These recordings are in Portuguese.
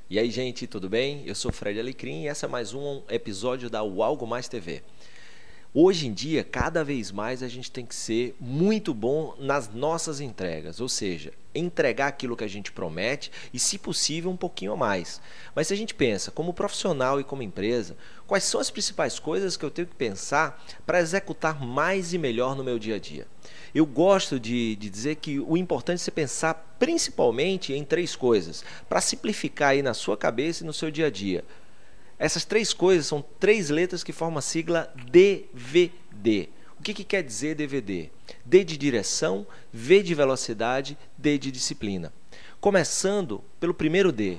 E aí, gente, tudo bem? Eu sou Fred Alecrim e essa é mais um episódio da O Algo Mais TV. Hoje em dia, cada vez mais a gente tem que ser muito bom nas nossas entregas, ou seja, entregar aquilo que a gente promete e, se possível, um pouquinho a mais. Mas se a gente pensa como profissional e como empresa, quais são as principais coisas que eu tenho que pensar para executar mais e melhor no meu dia a dia? Eu gosto de dizer que o importante é você pensar principalmente em três coisas, para simplificar aí na sua cabeça e no seu dia a dia. Essas três coisas são três letras que formam a sigla DVD. O que quer dizer DVD? D de direção, V de velocidade, D de disciplina. Começando pelo primeiro D.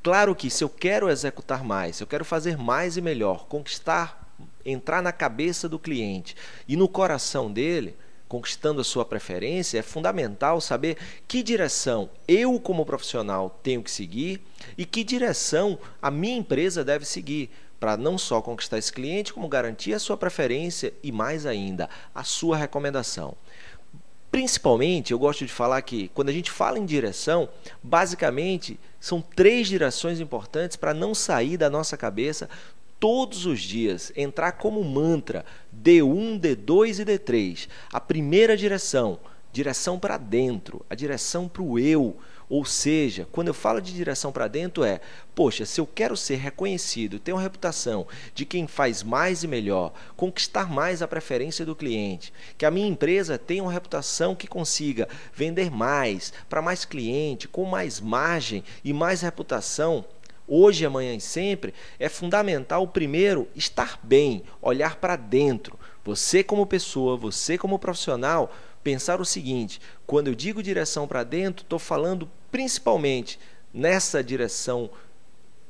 Claro que se eu quero executar mais, se eu quero fazer mais e melhor, conquistar, entrar na cabeça do cliente e no coração dele, conquistando a sua preferência, é fundamental saber que direção eu, como profissional, tenho que seguir e que direção a minha empresa deve seguir, para não só conquistar esse cliente, como garantir a sua preferência e, mais ainda, a sua recomendação. Principalmente, eu gosto de falar que, quando a gente fala em direção, basicamente, são três direções importantes para não sair da nossa cabeça todos os dias, entrar como mantra, D1, D2 e D3. A primeira direção para dentro, a direção para o eu. Ou seja, quando eu falo de direção para dentro poxa, se eu quero ser reconhecido, ter uma reputação de quem faz mais e melhor, conquistar mais a preferência do cliente, que a minha empresa tenha uma reputação que consiga vender mais, para mais cliente, com mais margem e mais reputação, hoje, amanhã e sempre, é fundamental, primeiro, estar bem, olhar para dentro. Você como pessoa, você como profissional, pensar o seguinte, quando eu digo direção para dentro, estou falando principalmente nessa direção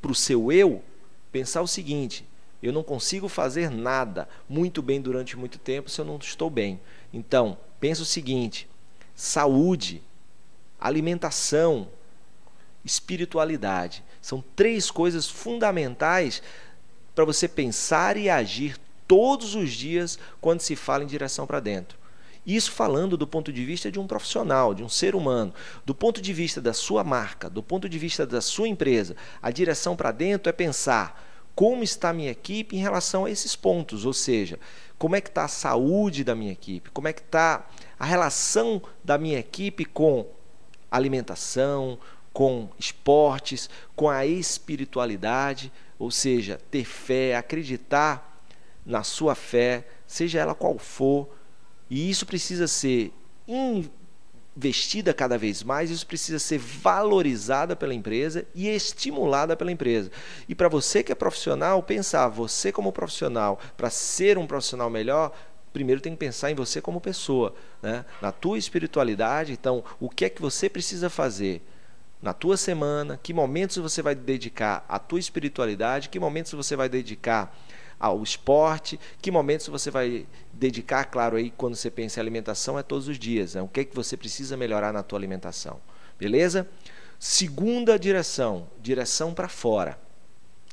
para o seu eu, pensar o seguinte, eu não consigo fazer nada muito bem durante muito tempo se eu não estou bem. Então, pensa o seguinte, saúde, alimentação, espiritualidade. São três coisas fundamentais para você pensar e agir todos os dias quando se fala em direção para dentro. Isso falando do ponto de vista de um profissional, de um ser humano, do ponto de vista da sua marca, do ponto de vista da sua empresa. A direção para dentro é pensar como está a minha equipe em relação a esses pontos, ou seja, como é que está a saúde da minha equipe, como é que está a relação da minha equipe com alimentação, com esportes, com a espiritualidade, ou seja, ter fé, acreditar na sua fé, seja ela qual for, e isso precisa ser investida cada vez mais, isso precisa ser valorizada pela empresa e estimulada pela empresa. E para você que é profissional, pensar, você como profissional, para ser um profissional melhor, primeiro tem que pensar em você como pessoa, né? Na tua espiritualidade. Então, o que é que você precisa fazer na tua semana, que momentos você vai dedicar à tua espiritualidade, que momentos você vai dedicar ao esporte, que momentos você vai dedicar, claro, aí quando você pensa em alimentação é todos os dias, né? O que é que você precisa melhorar na tua alimentação, beleza? Segunda direção para fora.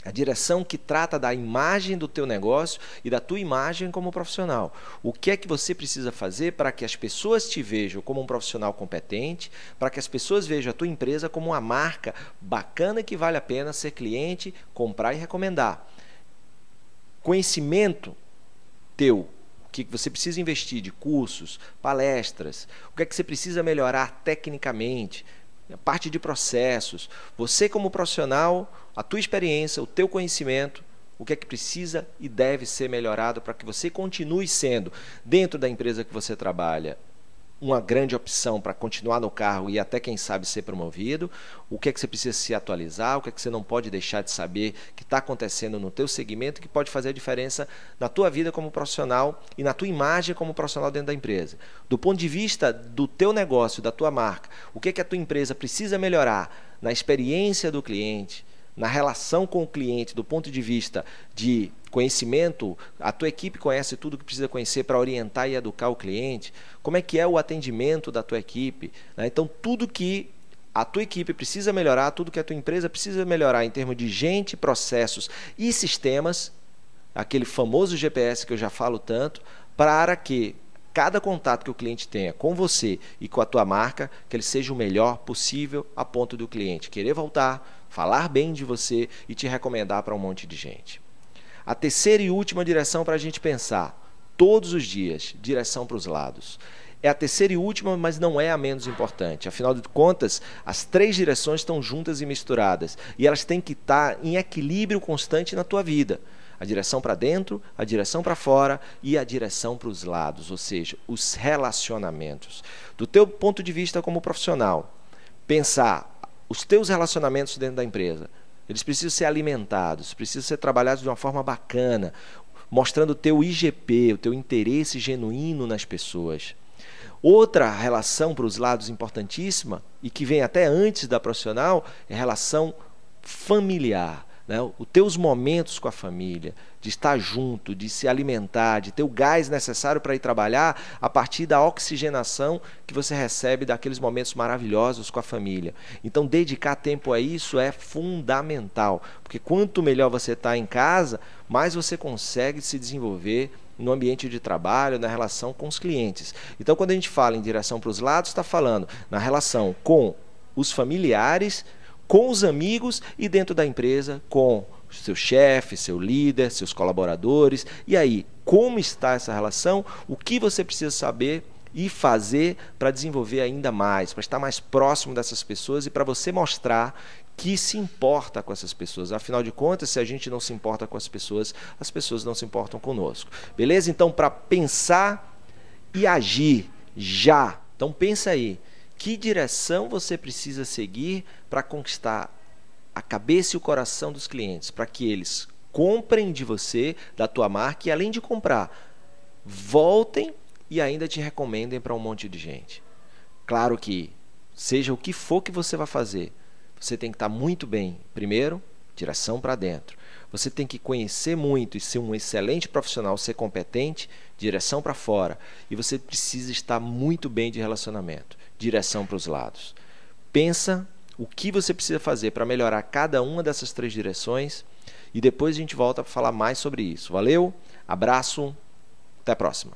A direção que trata da imagem do teu negócio e da tua imagem como profissional. O que é que você precisa fazer para que as pessoas te vejam como um profissional competente, para que as pessoas vejam a tua empresa como uma marca bacana que vale a pena ser cliente, comprar e recomendar. Conhecimento teu, o que você precisa investir de cursos, palestras, o que é que você precisa melhorar tecnicamente, a parte de processos, você como profissional, a tua experiência, o teu conhecimento, o que é que precisa e deve ser melhorado para que você continue sendo, dentro da empresa que você trabalha, uma grande opção para continuar no cargo e até, quem sabe, ser promovido. O que é que você precisa se atualizar, o que é que você não pode deixar de saber que está acontecendo no teu segmento, que pode fazer a diferença na tua vida como profissional e na tua imagem como profissional dentro da empresa. Do ponto de vista do teu negócio, da tua marca, o que é que a tua empresa precisa melhorar na experiência do cliente, na relação com o cliente, do ponto de vista de conhecimento, a tua equipe conhece tudo que precisa conhecer para orientar e educar o cliente, como é que é o atendimento da tua equipe, né? Então, tudo que a tua equipe precisa melhorar, tudo que a tua empresa precisa melhorar em termos de gente, processos e sistemas, aquele famoso GPS que eu já falo tanto, para que cada contato que o cliente tenha com você e com a tua marca, que ele seja o melhor possível a ponto do cliente querer voltar, falar bem de você e te recomendar para um monte de gente. A terceira e última direção para a gente pensar, todos os dias, direção para os lados. É a terceira e última, mas não é a menos importante. Afinal de contas, as 3 direções estão juntas e misturadas. E elas têm que estar em equilíbrio constante na tua vida. A direção para dentro, a direção para fora e a direção para os lados, ou seja, os relacionamentos. Do teu ponto de vista como profissional, pensar os teus relacionamentos dentro da empresa. Eles precisam ser alimentados, precisam ser trabalhados de uma forma bacana, mostrando o teu IGP, o teu interesse genuíno nas pessoas. Outra relação para os lados importantíssima, e que vem até antes da profissional, é a relação familiar. Né? Os teus momentos com a família, de estar junto, de se alimentar, de ter o gás necessário para ir trabalhar a partir da oxigenação que você recebe daqueles momentos maravilhosos com a família. Então, dedicar tempo a isso é fundamental, porque quanto melhor você está em casa, mais você consegue se desenvolver no ambiente de trabalho, na relação com os clientes. Então, quando a gente fala em direção para os lados, está falando na relação com os familiares, com os amigos e dentro da empresa, com seu chefe, seu líder, seus colaboradores. E aí, como está essa relação? O que você precisa saber e fazer para desenvolver ainda mais, para estar mais próximo dessas pessoas e para você mostrar que se importa com essas pessoas. Afinal de contas, se a gente não se importa com as pessoas não se importam conosco. Beleza? Então, para pensar e agir já. Então, pensa aí. Que direção você precisa seguir para conquistar a cabeça e o coração dos clientes, para que eles comprem de você, da tua marca, e além de comprar, voltem e ainda te recomendem para um monte de gente. Claro que, seja o que for que você vai fazer, você tem que estar muito bem. Primeiro, direção para dentro. Você tem que conhecer muito e ser um excelente profissional, ser competente, direção para fora. E você precisa estar muito bem de relacionamento, direção para os lados. Pensa o que você precisa fazer para melhorar cada uma dessas 3 direções e depois a gente volta para falar mais sobre isso. Valeu, abraço, até a próxima.